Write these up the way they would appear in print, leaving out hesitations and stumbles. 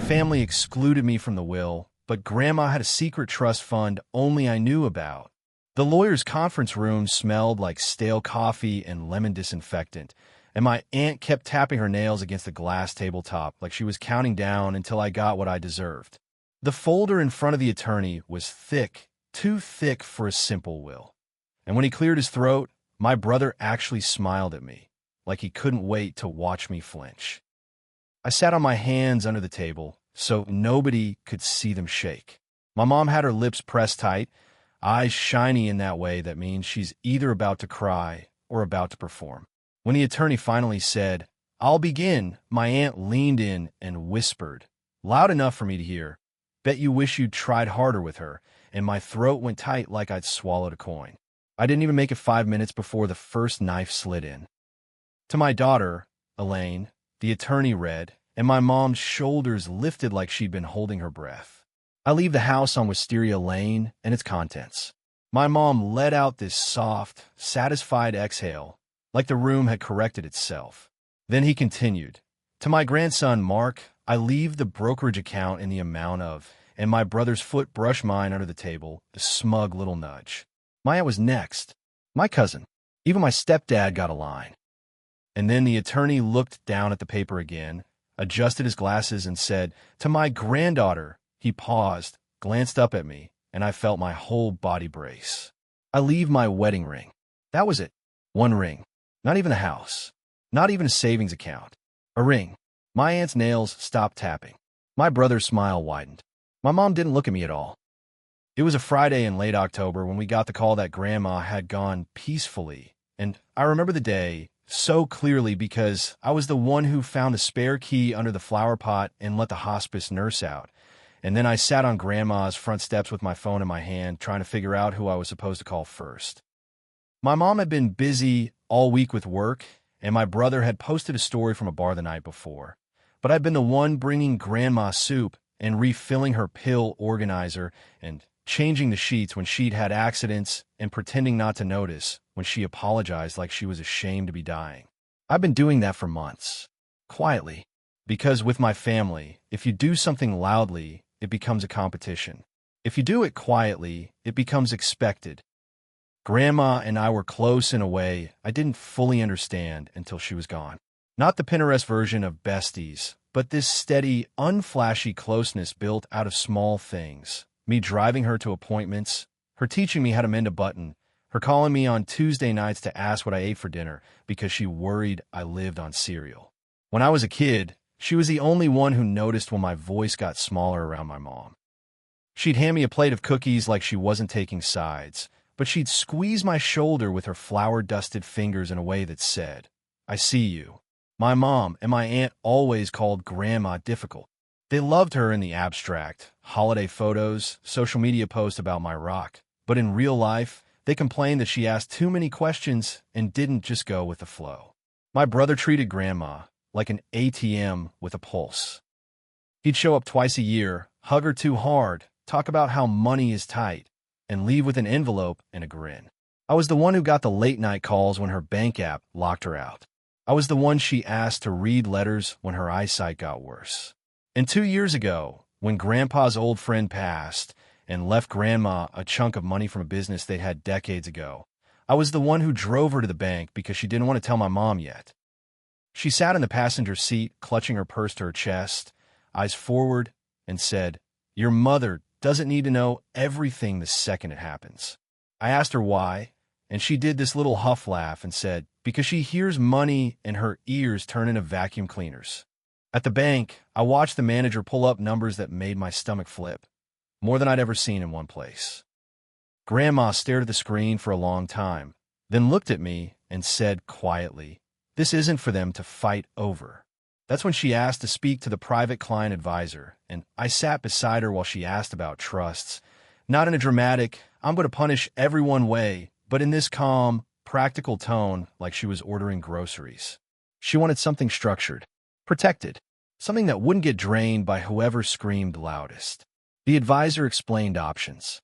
family excluded me from the will, but Grandma had a secret trust fund only I knew about. The lawyer's conference room smelled like stale coffee and lemon disinfectant, and my aunt kept tapping her nails against the glass tabletop like she was counting down until I got what I deserved. The folder in front of the attorney was thick, too thick for a simple will. And when he cleared his throat, my brother actually smiled at me, like he couldn't wait to watch me flinch. I sat on my hands under the table, so nobody could see them shake. My mom had her lips pressed tight, eyes shiny in that way that means she's either about to cry or about to perform. When the attorney finally said, "I'll begin," my aunt leaned in and whispered, loud enough for me to hear, "Bet you wish you'd tried harder with her," and my throat went tight like I'd swallowed a coin. I didn't even make it 5 minutes before the first knife slid in. To my daughter, Elaine, the attorney read, and my mom's shoulders lifted like she'd been holding her breath. I leave the house on Wisteria Lane and its contents. My mom let out this soft, satisfied exhale, like the room had corrected itself. Then he continued, "To my grandson, Mark, I leave the brokerage account in the amount of," and my brother's foot brushed mine under the table, a smug little nudge. My aunt was next. My cousin. Even my stepdad got a line. And then the attorney looked down at the paper again, adjusted his glasses, and said, "To my granddaughter." He paused, glanced up at me, and I felt my whole body brace. I leave my wedding ring. That was it. One ring. Not even a house. Not even a savings account. A ring. My aunt's nails stopped tapping. My brother's smile widened. My mom didn't look at me at all. It was a Friday in late October when we got the call that Grandma had gone peacefully, and I remember the day so clearly because I was the one who found a spare key under the flower pot and let the hospice nurse out. And then I sat on Grandma's front steps with my phone in my hand, trying to figure out who I was supposed to call first. My mom had been busy all week with work, and my brother had posted a story from a bar the night before. But I'd been the one bringing Grandma soup and refilling her pill organizer and changing the sheets when she'd had accidents and pretending not to notice when she apologized like she was ashamed to be dying. I've been doing that for months, quietly, because with my family, if you do something loudly, it becomes a competition. If you do it quietly, it becomes expected. Grandma and I were close in a way I didn't fully understand until she was gone. Not the Pinterest version of besties, but this steady, unflashy closeness built out of small things. Me driving her to appointments, her teaching me how to mend a button, her calling me on Tuesday nights to ask what I ate for dinner because she worried I lived on cereal. When I was a kid, she was the only one who noticed when my voice got smaller around my mom. She'd hand me a plate of cookies like she wasn't taking sides, but she'd squeeze my shoulder with her flour-dusted fingers in a way that said, "I see you." My mom and my aunt always called Grandma difficult. They loved her in the abstract, holiday photos, social media posts about my rock. But in real life, they complained that she asked too many questions and didn't just go with the flow. My brother treated Grandma like an ATM with a pulse. He'd show up twice a year, hug her too hard, talk about how money is tight, and leave with an envelope and a grin. I was the one who got the late-night calls when her bank app locked her out. I was the one she asked to read letters when her eyesight got worse. And 2 years ago, when Grandpa's old friend passed and left Grandma a chunk of money from a business they'd had decades ago, I was the one who drove her to the bank because she didn't want to tell my mom yet. She sat in the passenger seat, clutching her purse to her chest, eyes forward, and said, "Your mother doesn't need to know everything the second it happens." I asked her why, and she did this little huff laugh and said, "Because she hears money and her ears turn into vacuum cleaners." At the bank, I watched the manager pull up numbers that made my stomach flip, more than I'd ever seen in one place. Grandma stared at the screen for a long time, then looked at me and said quietly, "This isn't for them to fight over." That's when she asked to speak to the private client advisor, and I sat beside her while she asked about trusts, not in a dramatic, "I'm going to punish everyone" way, but in this calm, practical tone like she was ordering groceries. She wanted something structured, protected, something that wouldn't get drained by whoever screamed loudest. The advisor explained options.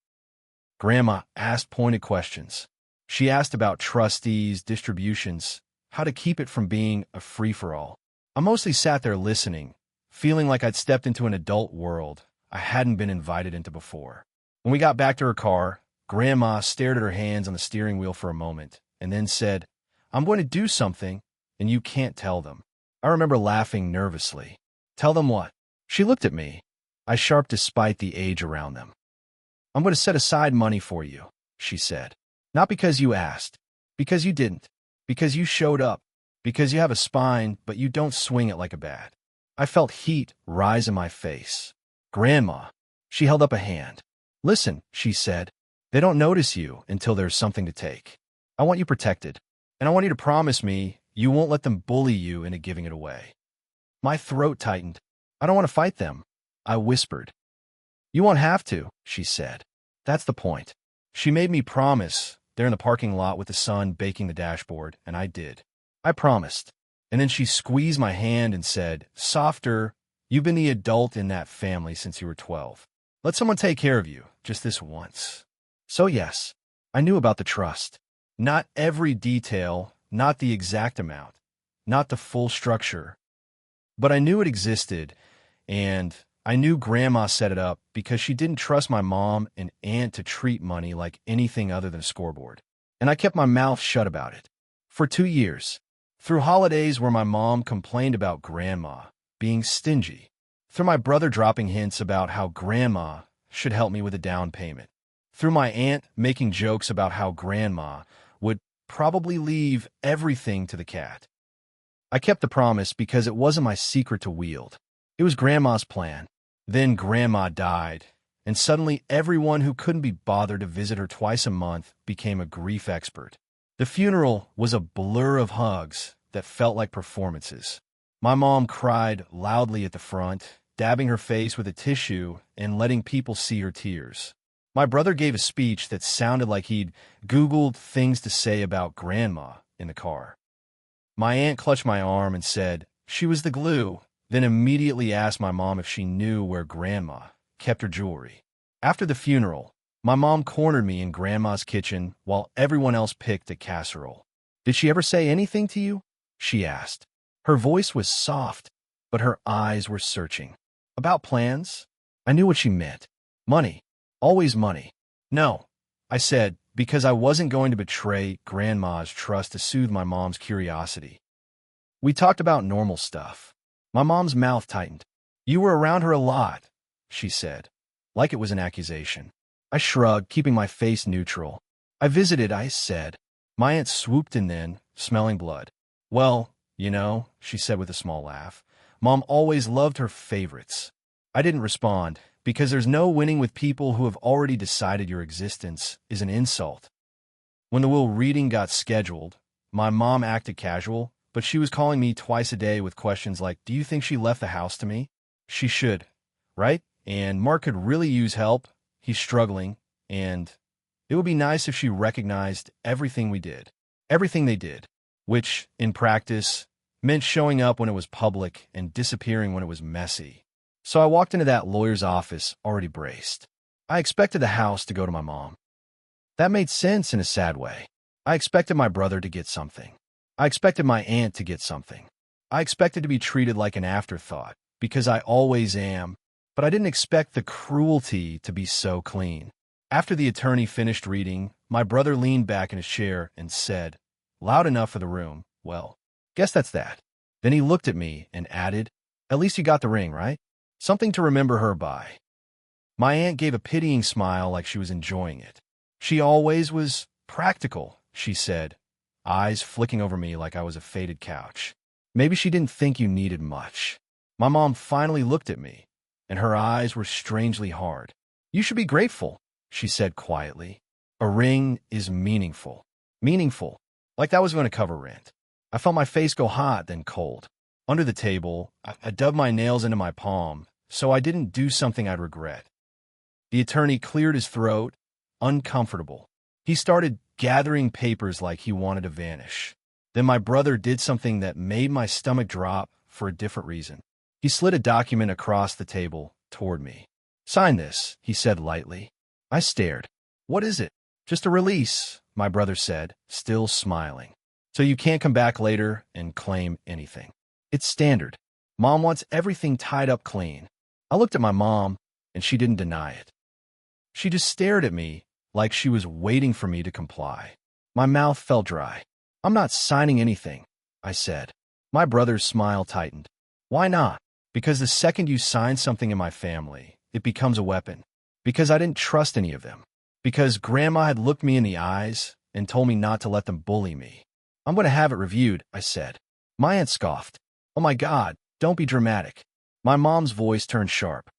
Grandma asked pointed questions. She asked about trustees, distributions, how to keep it from being a free-for-all. I mostly sat there listening, feeling like I'd stepped into an adult world I hadn't been invited into before. When we got back to her car, Grandma stared at her hands on the steering wheel for a moment and then said, "I'm going to do something, and you can't tell them." I remember laughing nervously. "Tell them what?" She looked at me, eyes sharp despite the age around them. "I'm going to set aside money for you," she said. "Not because you asked, because you didn't, because you showed up, because you have a spine, but you don't swing it like a bat." I felt heat rise in my face. "Grandma," she held up a hand. "Listen," she said, "they don't notice you until there's something to take. I want you protected, and I want you to promise me you won't let them bully you into giving it away." My throat tightened. "I don't want to fight them," I whispered. "You won't have to," she said. "That's the point." She made me promise there in the parking lot with the sun baking the dashboard, and I did. I promised. And then she squeezed my hand and said, "Softer, you've been the adult in that family since you were 12. Let someone take care of you, just this once." So yes, I knew about the trust. Not every detail, not the exact amount, not the full structure. But I knew it existed, and I knew Grandma set it up because she didn't trust my mom and aunt to treat money like anything other than a scoreboard. And I kept my mouth shut about it. For 2 years. Through holidays where my mom complained about Grandma being stingy. Through my brother dropping hints about how Grandma should help me with a down payment. Through my aunt making jokes about how Grandma would probably leave everything to the cat. I kept the promise because it wasn't my secret to wield. It was Grandma's plan. Then Grandma died, and suddenly everyone who couldn't be bothered to visit her twice a month became a grief expert. The funeral was a blur of hugs that felt like performances. My mom cried loudly at the front, dabbing her face with a tissue and letting people see her tears. My brother gave a speech that sounded like he'd Googled things to say about Grandma in the car. My aunt clutched my arm and said she was the glue, then immediately asked my mom if she knew where Grandma kept her jewelry. After the funeral, my mom cornered me in Grandma's kitchen while everyone else picked a casserole. "Did she ever say anything to you?" she asked. Her voice was soft, but her eyes were searching. "About plans?" I knew what she meant. Money. Always money. "No," I said, because I wasn't going to betray Grandma's trust to soothe my mom's curiosity. We talked about normal stuff. My mom's mouth tightened. "You were around her a lot," she said, like it was an accusation. I shrugged, keeping my face neutral. "I visited," I said. My aunt swooped in then, smelling blood. "Well, you know," she said with a small laugh, "Mom always loved her favorites." I didn't respond, because there's no winning with people who have already decided your existence is an insult. When the will reading got scheduled, my mom acted casual, but she was calling me twice a day with questions like, "Do you think she left the house to me?" She should, right? And Mark could really use help. He's struggling, and it would be nice if she recognized everything we did, everything they did, which, in practice, meant showing up when it was public and disappearing when it was messy. So I walked into that lawyer's office already braced. I expected the house to go to my mom. That made sense in a sad way. I expected my brother to get something. I expected my aunt to get something. I expected to be treated like an afterthought, because I always am, but I didn't expect the cruelty to be so clean. After the attorney finished reading, my brother leaned back in his chair and said, loud enough for the room, "Well, guess that's that." Then he looked at me and added, "At least you got the ring, right? Something to remember her by." My aunt gave a pitying smile like she was enjoying it. "She always was practical," she said, eyes flicking over me like I was a faded couch. "Maybe she didn't think you needed much." My mom finally looked at me, and her eyes were strangely hard. "You should be grateful," she said quietly. "A ring is meaningful." Meaningful. Like that was going to cover rent. I felt my face go hot, then cold. Under the table, I dug my nails into my palm, so I didn't do something I'd regret. The attorney cleared his throat, uncomfortable. He started gathering papers like he wanted to vanish. Then my brother did something that made my stomach drop for a different reason. He slid a document across the table toward me. "Sign this," he said lightly. I stared. "What is it?" "Just a release," my brother said, still smiling. "So you can't come back later and claim anything. It's standard." Mom wants everything tied up clean. I looked at my mom, and she didn't deny it. She just stared at me like she was waiting for me to comply. My mouth felt dry. I'm not signing anything, I said. My brother's smile tightened. Why not? Because the second you sign something in my family, it becomes a weapon. Because I didn't trust any of them. Because Grandma had looked me in the eyes and told me not to let them bully me. I'm going to have it reviewed, I said. My aunt scoffed. Oh my God, don't be dramatic. My mom's voice turned sharp.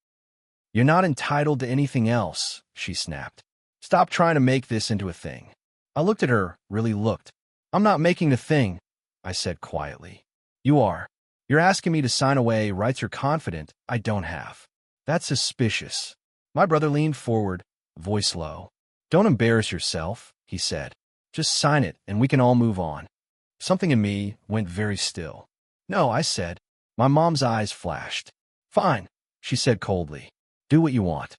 You're not entitled to anything else, she snapped. Stop trying to make this into a thing. I looked at her, really looked. I'm not making the thing, I said quietly. You are. You're asking me to sign away rights you're confident I don't have. That's suspicious. My brother leaned forward, voice low. Don't embarrass yourself, he said. Just sign it and we can all move on. Something in me went very still. No, I said. My mom's eyes flashed. Fine, she said coldly. Do what you want.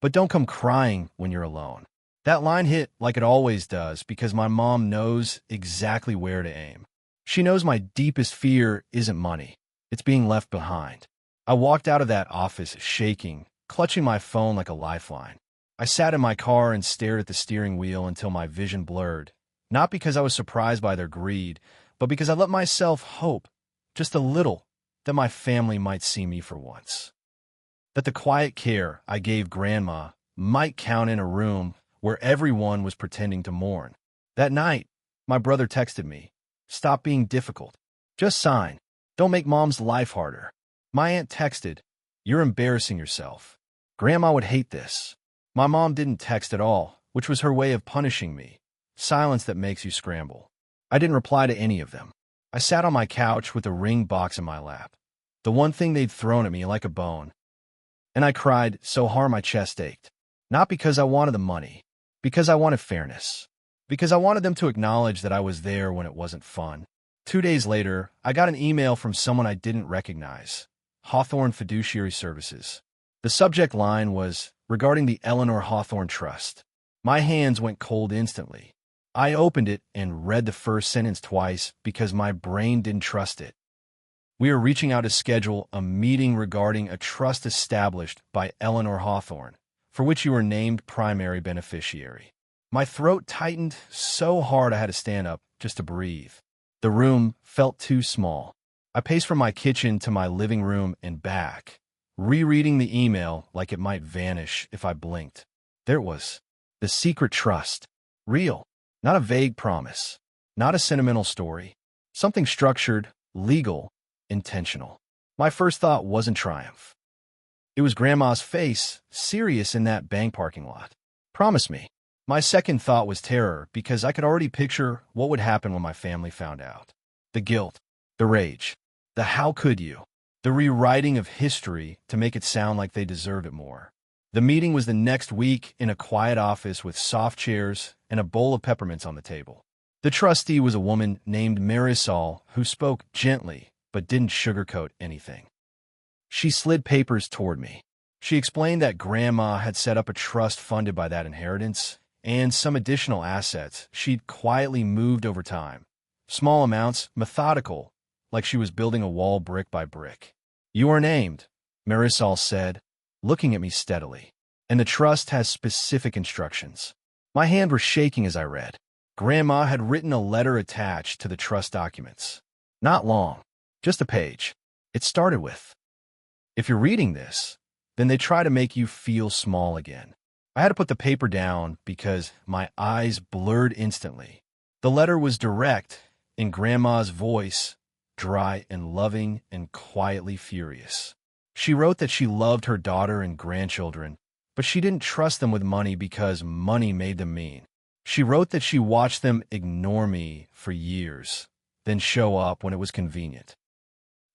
But don't come crying when you're alone. That line hit like it always does because my mom knows exactly where to aim. She knows my deepest fear isn't money. It's being left behind. I walked out of that office shaking, clutching my phone like a lifeline. I sat in my car and stared at the steering wheel until my vision blurred, not because I was surprised by their greed, but because I let myself hope, just a little, that my family might see me for once. That the quiet care I gave Grandma might count in a room where everyone was pretending to mourn. That night, my brother texted me, "Stop being difficult. Just sign. Don't make Mom's life harder." My aunt texted, "You're embarrassing yourself. Grandma would hate this." My mom didn't text at all, which was her way of punishing me. Silence that makes you scramble. I didn't reply to any of them. I sat on my couch with a ring box in my lap, the one thing they'd thrown at me like a bone. And I cried so hard my chest ached. Not because I wanted the money, because I wanted fairness. Because I wanted them to acknowledge that I was there when it wasn't fun. 2 days later, I got an email from someone I didn't recognize. Hawthorne Fiduciary Services. The subject line was, regarding the Eleanor Hawthorne Trust. My hands went cold instantly. I opened it and read the first sentence twice because my brain didn't trust it. We are reaching out to schedule a meeting regarding a trust established by Eleanor Hawthorne, for which you are named primary beneficiary. My throat tightened so hard I had to stand up just to breathe. The room felt too small. I paced from my kitchen to my living room and back, rereading the email like it might vanish if I blinked. There it was. The secret trust. Real. Not a vague promise. Not a sentimental story. Something structured, legal, intentional. My first thought wasn't triumph. It was Grandma's face, serious in that bank parking lot. Promise me. My second thought was terror because I could already picture what would happen when my family found out. The guilt, the rage, the how could you, the rewriting of history to make it sound like they deserve it more. The meeting was the next week in a quiet office with soft chairs and a bowl of peppermints on the table. The trustee was a woman named Marisol who spoke gently but didn't sugarcoat anything. She slid papers toward me. She explained that Grandma had set up a trust funded by that inheritance and some additional assets she'd quietly moved over time. Small amounts, methodical, like she was building a wall brick by brick. You are named, Marisol said, looking at me steadily. And the trust has specific instructions. My hand was shaking as I read. Grandma had written a letter attached to the trust documents. Not long, just a page. It started with, "If you're reading this, then they try to make you feel small again." I had to put the paper down because my eyes blurred instantly. The letter was direct, in Grandma's voice, dry and loving and quietly furious. She wrote that she loved her daughter and grandchildren, but she didn't trust them with money because money made them mean. She wrote that she watched them ignore me for years, then show up when it was convenient.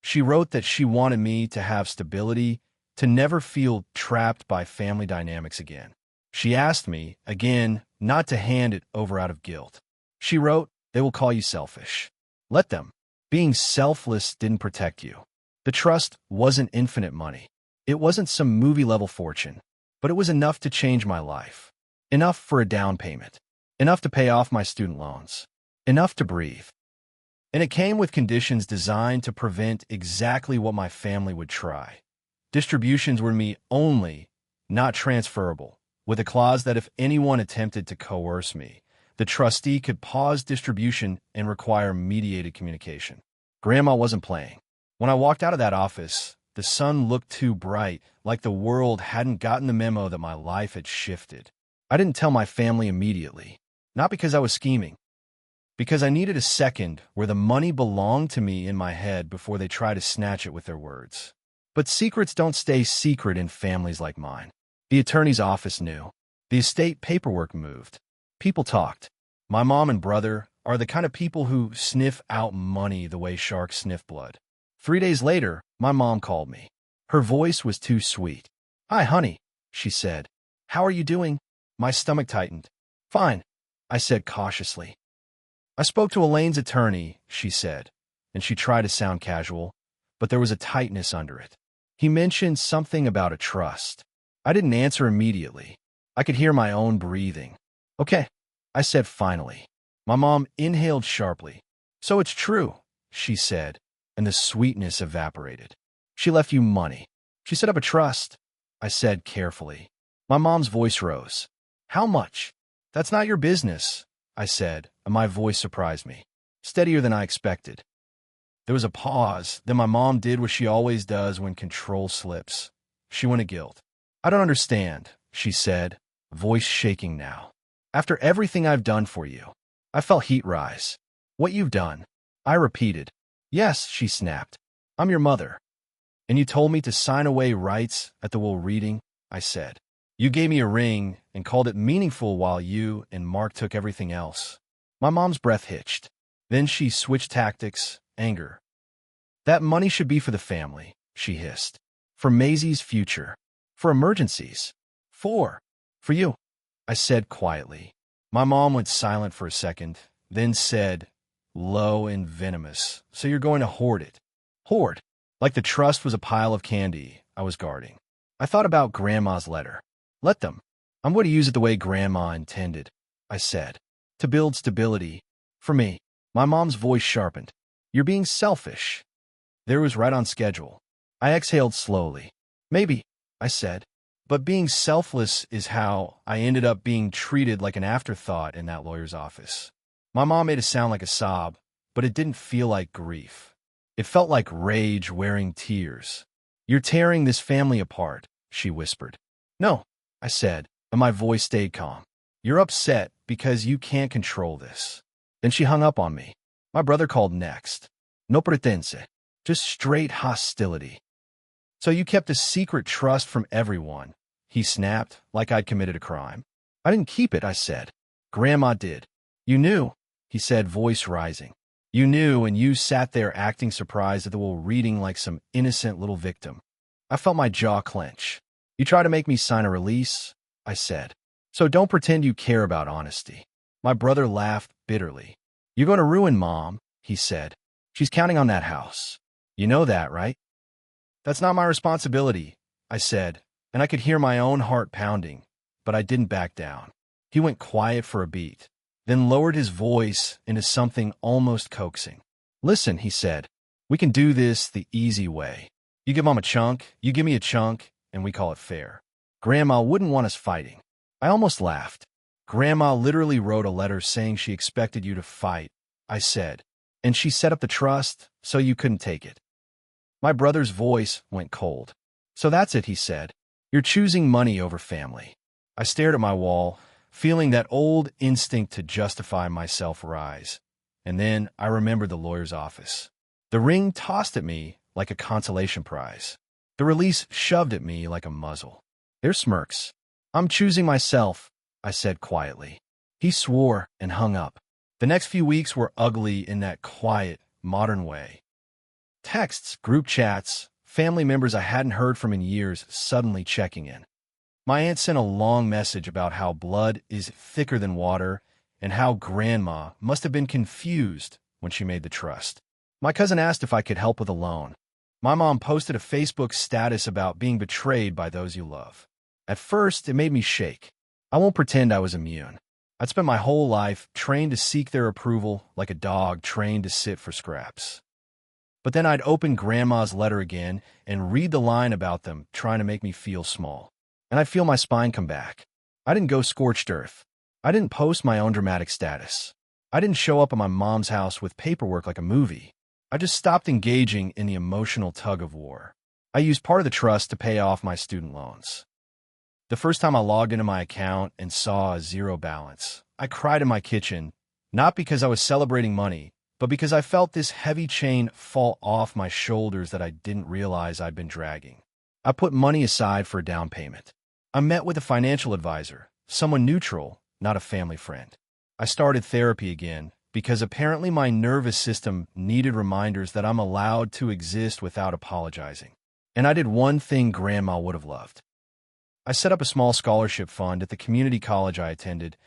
She wrote that she wanted me to have stability, to never feel trapped by family dynamics again. She asked me, again, not to hand it over out of guilt. She wrote, "They will call you selfish. Let them. Being selfless didn't protect you." The trust wasn't infinite money. It wasn't some movie-level fortune, but it was enough to change my life. Enough for a down payment. Enough to pay off my student loans. Enough to breathe. And it came with conditions designed to prevent exactly what my family would try. Distributions were me only, not transferable, with a clause that if anyone attempted to coerce me, the trustee could pause distribution and require mediated communication. Grandma wasn't playing. When I walked out of that office, the sun looked too bright, like the world hadn't gotten the memo that my life had shifted. I didn't tell my family immediately, not because I was scheming, because I needed a second where the money belonged to me in my head before they tried to snatch it with their words. But secrets don't stay secret in families like mine. The attorney's office knew. The estate paperwork moved. People talked. My mom and brother are the kind of people who sniff out money the way sharks sniff blood. 3 days later, my mom called me. Her voice was too sweet. "Hi, honey," she said. "How are you doing?" My stomach tightened. "Fine," I said cautiously. "I spoke to Elaine's attorney," she said, and she tried to sound casual, but there was a tightness under it. "He mentioned something about a trust." I didn't answer immediately. I could hear my own breathing. "Okay," I said finally. My mom inhaled sharply. "So it's true," she said, and the sweetness evaporated. "She left you money. She set up a trust," I said carefully. My mom's voice rose. "How much?" "That's not your business," I said, and my voice surprised me. Steadier than I expected. There was a pause, then my mom did what she always does when control slips. She went to guilt. "I don't understand," she said, voice shaking now. "After everything I've done for you." I felt heat rise. "What you've done?" I repeated. "Yes," she snapped. "I'm your mother." "And you told me to sign away rights at the will reading," I said. "You gave me a ring and called it meaningful while you and Mark took everything else." My mom's breath hitched. Then she switched tactics, anger. "That money should be for the family," she hissed. "For Maisie's future. For emergencies. For you," I said quietly. My mom went silent for a second, then said, low and venomous, "So you're going to hoard it." Hoard? Like the trust was a pile of candy I was guarding. I thought about Grandma's letter. "Let them. I'm going to use it the way Grandma intended," I said. "To build stability. For me." My mom's voice sharpened. "You're being selfish." There was right on schedule. I exhaled slowly. "Maybe," I said. "But being selfless is how I ended up being treated like an afterthought in that lawyer's office." My mom made it sound like a sob, but it didn't feel like grief. It felt like rage wearing tears. "You're tearing this family apart," she whispered. "No," I said, and my voice stayed calm. "You're upset because you can't control this." Then she hung up on me. My brother called next. "No pretense." Just straight hostility. "So you kept a secret trust from everyone," he snapped, like I'd committed a crime. "I didn't keep it," I said. "Grandma did." "You knew," he said, voice rising. "You knew, and you sat there acting surprised at the will reading like some innocent little victim." I felt my jaw clench. "You try to make me sign a release," I said. "So don't pretend you care about honesty." My brother laughed bitterly. "You're going to ruin Mom," he said. "She's counting on that house. You know that, right?" "That's not my responsibility," I said, and I could hear my own heart pounding, but I didn't back down. He went quiet for a beat, then lowered his voice into something almost coaxing. "Listen," he said, "we can do this the easy way. You give Mom a chunk, you give me a chunk, and we call it fair. Grandma wouldn't want us fighting." I almost laughed. "Grandma literally wrote a letter saying she expected you to fight," I said, "and she set up the trust so you couldn't take it." My brother's voice went cold. "So that's it," he said. "You're choosing money over family." I stared at my wall, feeling that old instinct to justify myself rise. And then I remembered the lawyer's office. The ring tossed at me like a consolation prize. The release shoved at me like a muzzle. Their smirks. "I'm choosing myself," I said quietly. He swore and hung up. The next few weeks were ugly in that quiet, modern way. Texts, group chats, family members I hadn't heard from in years suddenly checking in. My aunt sent a long message about how blood is thicker than water and how Grandma must have been confused when she made the trust. My cousin asked if I could help with a loan. My mom posted a Facebook status about being betrayed by those you love. At first, it made me shake. I won't pretend I was immune. I'd spent my whole life trained to seek their approval like a dog trained to sit for scraps. But then I'd open Grandma's letter again and read the line about them trying to make me feel small. And I'd feel my spine come back. I didn't go scorched earth. I didn't post my own dramatic status. I didn't show up at my mom's house with paperwork like a movie. I just stopped engaging in the emotional tug-of-war. I used part of the trust to pay off my student loans. The first time I logged into my account and saw a zero balance, I cried in my kitchen, not because I was celebrating money, but because I felt this heavy chain fall off my shoulders that I didn't realize I'd been dragging. I put money aside for a down payment. I met with a financial advisor, someone neutral, not a family friend. I started therapy again because apparently my nervous system needed reminders that I'm allowed to exist without apologizing. And I did one thing Grandma would have loved. I set up a small scholarship fund at the community college I attended.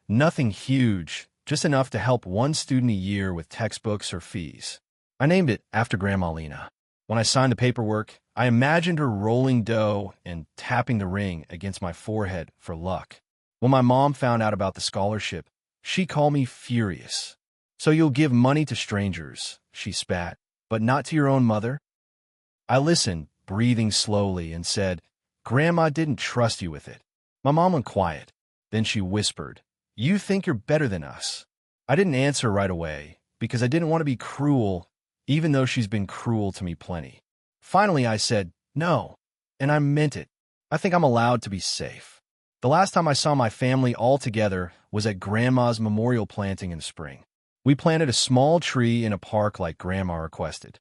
Nothing huge, just enough to help one student a year with textbooks or fees. I named it after Grandma Lena. When I signed the paperwork, I imagined her rolling dough and tapping the ring against my forehead for luck. When my mom found out about the scholarship, she called me furious. "So you'll give money to strangers," she spat, "but not to your own mother?" I listened, breathing slowly, and said, "Grandma didn't trust you with it." My mom went quiet. Then she whispered, "You think you're better than us." I didn't answer right away because I didn't want to be cruel, even though she's been cruel to me plenty. Finally, I said, "No," and I meant it. I think I'm allowed to be safe. The last time I saw my family all together was at Grandma's memorial planting in spring. We planted a small tree in a park like Grandma requested.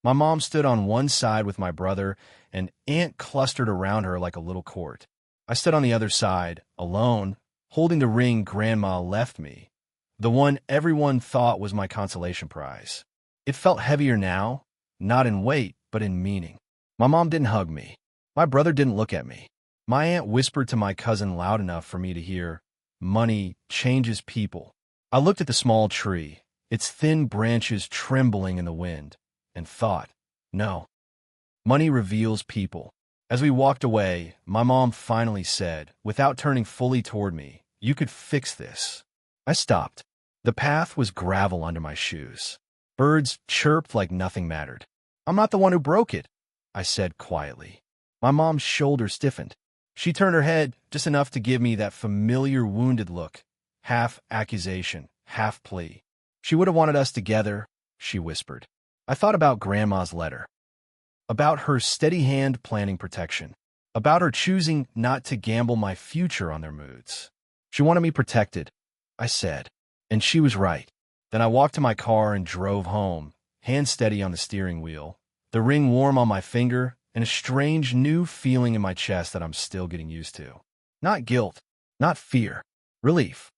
My mom stood on one side with my brother, and Aunt clustered around her like a little court. I stood on the other side, alone, holding the ring Grandma left me, the one everyone thought was my consolation prize. It felt heavier now, not in weight, but in meaning. My mom didn't hug me. My brother didn't look at me. My aunt whispered to my cousin loud enough for me to hear, "Money changes people." I looked at the small tree, its thin branches trembling in the wind, and thought, no. Money reveals people. As we walked away, my mom finally said, without turning fully toward me, "You could fix this." I stopped. The path was gravel under my shoes. Birds chirped like nothing mattered. "I'm not the one who broke it," I said quietly. My mom's shoulder stiffened. She turned her head just enough to give me that familiar wounded look, half accusation, half plea. "She would have wanted us together," she whispered. I thought about Grandma's letter, about her steady hand planning protection, about her choosing not to gamble my future on their moods. She wanted me protected, I said, and she was right. Then I walked to my car and drove home, hand steady on the steering wheel, the ring warm on my finger, and a strange new feeling in my chest that I'm still getting used to. Not guilt, not fear, relief.